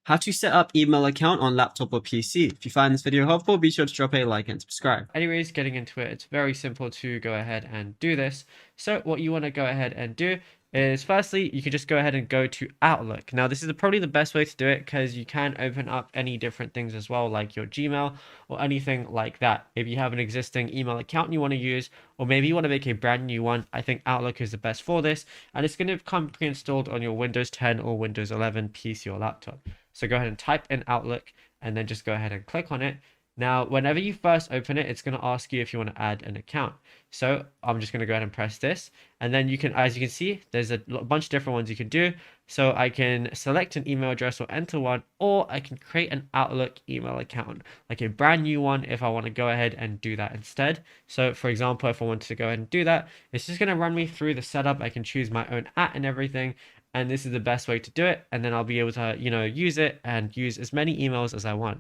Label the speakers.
Speaker 1: How to set up email account on laptop or PC. If you find this video helpful, be sure to drop a like and subscribe.
Speaker 2: Anyways, getting into it, it's very simple to go ahead and do this. So what you want to go ahead and do is firstly, you can just go ahead and go to Outlook. Now, this is probably the best way to do it because you can open up any different things as well, like your Gmail or anything like that. If you have an existing email account you want to use, or maybe you want to make a brand new one, I think Outlook is the best for this. And it's going to come pre-installed on your Windows 10 or Windows 11 PC or laptop. So go ahead and type in Outlook and then just go ahead and click on it. Now, whenever you first open it, it's going to ask you if you want to add an account. So I'm just going to go ahead and press this. And then you can, as you can see, there's a bunch of different ones you can do. So I can select an email address or enter one, or I can create an Outlook email account, like a brand new one if I want to go ahead and do that instead. So for example, if I wanted to go ahead and do that, it's just going to run me through the setup. I can choose my own and everything. And this is the best way to do it. And then I'll be able to, use it and use as many emails as I want.